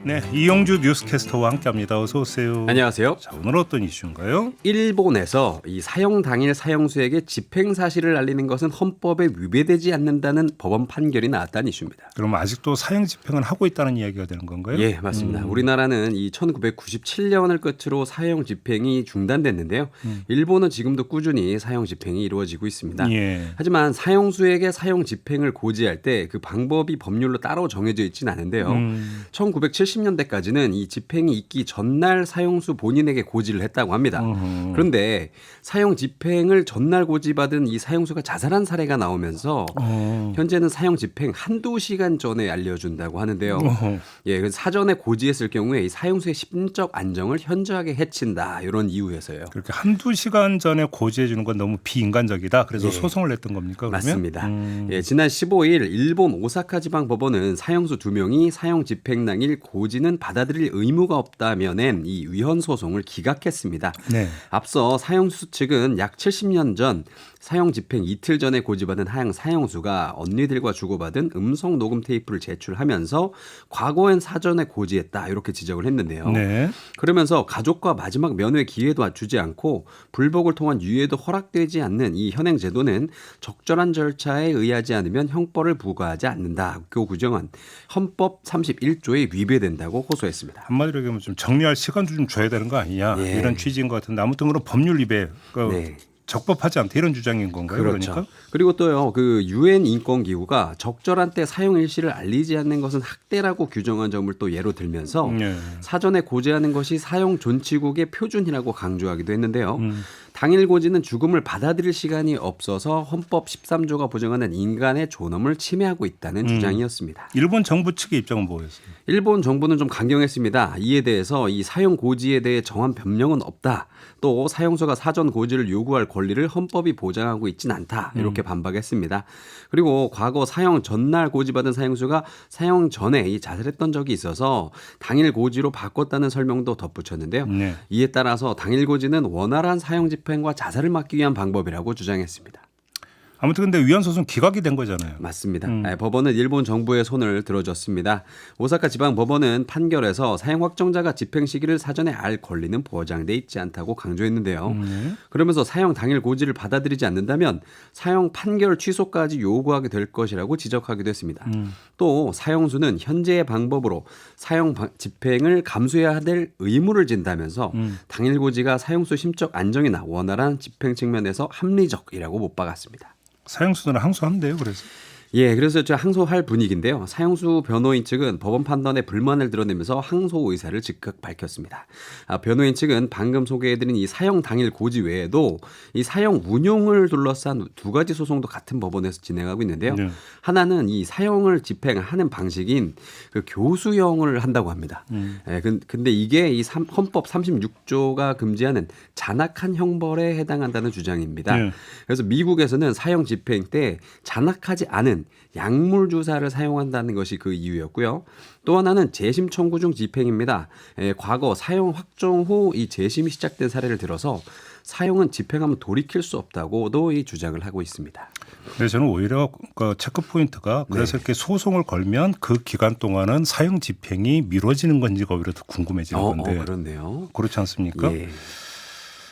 네, 이영주 뉴스캐스터와 함께합니다. 어서 오세요. 안녕하세요. 자, 오늘 어떤 이슈인가요? 일본에서 이 사형 당일 사형수에게 집행 사실을 알리는 것은 헌법에 위배되지 않는다는 법원 판결이 나왔다는 이슈입니다. 그럼 아직도 사형 집행은 하고 있다는 이야기가 되는 건가요? 예, 맞습니다. 우리나라는 이 1997년을 끝으로 사형 집행이 중단됐는데요. 일본은 지금도 꾸준히 사형 집행이 이루어지고 있습니다. 예. 하지만 사형수에게 사형 집행을 고지할 때 그 방법이 법률로 따로 정해져 있지는 않은데요. 1970년대까지는 이 집행이 있기 전날 사형수 본인에게 고지를 했다고 합니다. 그런데 사형 집행을 전날 고지받은 이 사형수가 자살한 사례가 나오면서 현재는 사형 집행 한두 시간 전에 알려준다고 하는데요. 예, 그래서 사전에 고지했을 경우에 이 사형수의 심적 안정을 현저하게 해친다 이런 이유에서요. 그렇게 한두 시간 전에 고지해 주는 건 너무 비인간적이다. 그래서 예. 소송을 냈던 겁니까? 그러면? 맞습니다. 예, 지난 15일 일본 오사카 지방 법원은 사형수 2명이 사형 집행 당일 고지는 받아들일 의무가 없다며 낸 이 위헌 소송을 기각했습니다. 네. 앞서 사형수 측은 약 70년 전 사형 집행 이틀 전에 고지받은 하양 사형수가 언니들과 주고받은 음성 녹음 테이프를 제출하면서 과거엔 사전에 고지했다 이렇게 지적을 했는데요. 네. 그러면서 가족과 마지막 면회 기회도 주지 않고 불복을 통한 유예도 허락되지 않는 이 현행 제도는 적절한 절차에 의하지 않으면 형벌을 부과하지 않는다고 규정한 헌법 31조에 위배된다고 호소했습니다. 한마디로 얘기하면 좀 정리할 시간도 좀 줘야 되는 거 아니냐. 예. 이런 취지인 것 같은데 아무튼 그런 법률 위배 네. 적법하지 않다 이런 주장인 건가요? 그렇죠. 그러니까? 그리고 또요, 그 유엔 인권기구가 적절한 때 사용 일시를 알리지 않는 것은 학대라고 규정한 점을 또 예로 들면서 네. 사전에 고지하는 것이 사용 존치국의 표준이라고 강조하기도 했는데요. 당일 고지는 죽음을 받아들일 시간이 없어서 헌법 13조가 보장하는 인간의 존엄을 침해하고 있다는 주장이었습니다. 일본 정부 측의 입장은 뭐였어요? 일본 정부는 좀 강경했습니다. 이에 대해서 이 사용 고지에 대해 정한 변명은 없다. 또 사용수가 사전 고지를 요구할 권리를 헌법이 보장하고 있진 않다. 이렇게 반박했습니다. 그리고 과거 사형 전날 고지받은 사형수가 사형 전에 이 자살했던 적이 있어서 당일 고지로 바꿨다는 설명도 덧붙였는데요. 네. 이에 따라서 당일 고지는 원활한 사형 집행과 자살을 막기 위한 방법이라고 주장했습니다. 아무튼 근데 위헌 소송 기각이 된 거잖아요. 맞습니다. 법원은 일본 정부의 손을 들어줬습니다. 오사카 지방 법원은 판결에서 사형 확정자가 집행 시기를 사전에 알 권리는 보장돼 있지 않다고 강조했는데요. 그러면서 사형 당일 고지를 받아들이지 않는다면 사형 판결 취소까지 요구하게 될 것이라고 지적하기도 했습니다. 또 사형수는 현재의 방법으로 사형 집행을 감수해야 될 의무를 진다면서 당일 고지가 사형수 심적 안정이나 원활한 집행 측면에서 합리적이라고 못 박았습니다. 사형수는 항소하면 돼요. 그래서. 예, 그래서 저 항소할 분위기인데요. 사형수 변호인 측은 법원 판단에 불만을 드러내면서 항소 의사를 즉각 밝혔습니다. 변호인 측은 방금 소개해드린 이 사형 당일 고지 외에도 이 사형 운용을 둘러싼 두 가지 소송도 같은 법원에서 진행하고 있는데요. 네. 하나는 이 사형을 집행하는 방식인 그 교수형을 한다고 합니다. 예, 근데 이게 이 헌법 36조가 금지하는 잔악한 형벌에 해당한다는 주장입니다. 네. 그래서 미국에서는 사형 집행 때 잔악하지 않은 약물 주사를 사용한다는 것이 그 이유였고요. 또 하나는 재심 청구 중 집행입니다. 과거 사형 확정 후 이 재심이 시작된 사례를 들어서 사형은 집행하면 돌이킬 수 없다고도 이 주장을 하고 있습니다. 근데 저는 오히려 그 체크 포인트가 그래서 이렇게 소송을 걸면 그 기간 동안은 사형 집행이 미뤄지는 건지가 오히려 더 궁금해지는 건데. 그렇네요. 그렇지 않습니까? 예.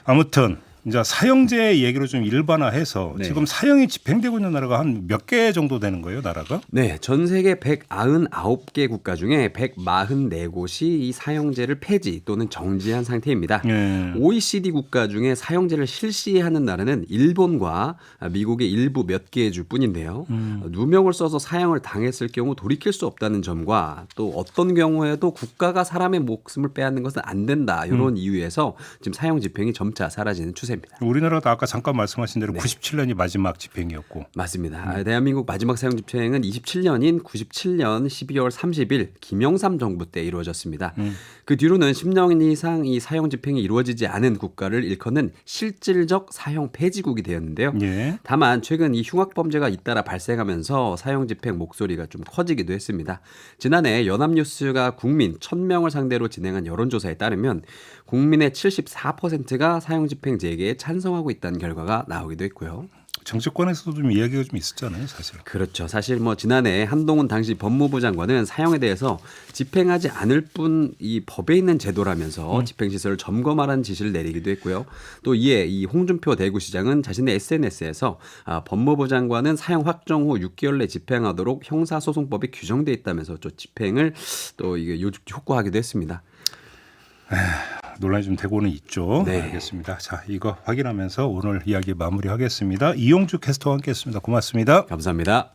아무튼 이제 사형제 얘기로 좀 일반화해서 네. 지금 사형이 집행되고 있는 나라가 한 몇 개 정도 되는 거예요, 나라가? 네, 전 세계 199개 국가 중에 144곳이 이 사형제를 폐지 또는 정지한 상태입니다. 예. OECD 국가 중에 사형제를 실시하는 나라는 일본과 미국의 일부 몇 개 주 뿐인데요. 누명을 써서 사형을 당했을 경우 돌이킬 수 없다는 점과 또 어떤 경우에도 국가가 사람의 목숨을 빼앗는 것은 안 된다. 이런 이유에서 지금 사형 집행이 점차 사라지는 추세입니다. 우리나라도 아까 잠깐 말씀하신 대로 97년이 마지막 집행이었고. 맞습니다. 대한민국 마지막 사형 집행은 27년인 97년 12월 30일 김영삼 정부 때 이루어졌습니다. 그 뒤로는 10년 이상 이 사형 집행이 이루어지지 않은 국가를 일컫는 실질적 사형 폐지국이 되었는데요. 예. 다만 최근 이 흉악 범죄가 잇따라 발생하면서 사형 집행 목소리가 좀 커지기도 했습니다. 지난해 연합뉴스가 국민 1,000명을 상대로 진행한 여론조사에 따르면 국민의 74%가 사형 집행 재개에 찬성하고 있다는 결과가 나오기도 했고요. 정치권에서도 좀 이야기가 좀 있었잖아요, 사실. 그렇죠. 사실 뭐 지난해 한동훈 당시 법무부 장관은 사형에 대해서 집행하지 않을 뿐 이 법에 있는 제도라면서 집행시설을 점검하라는 지시를 내리기도 했고요. 또 이에 이 홍준표 대구시장은 자신의 SNS에서 법무부 장관은 사형 확정 후 6개월 내 집행하도록 형사소송법에 규정돼 있다면서 또 집행을 또 이게 촉구하기도 했습니다. 논란이 좀 되고는 있죠. 네. 알겠습니다. 자, 이거 확인하면서 오늘 이야기 마무리하겠습니다. 이용주 캐스터와 함께했습니다. 고맙습니다. 감사합니다.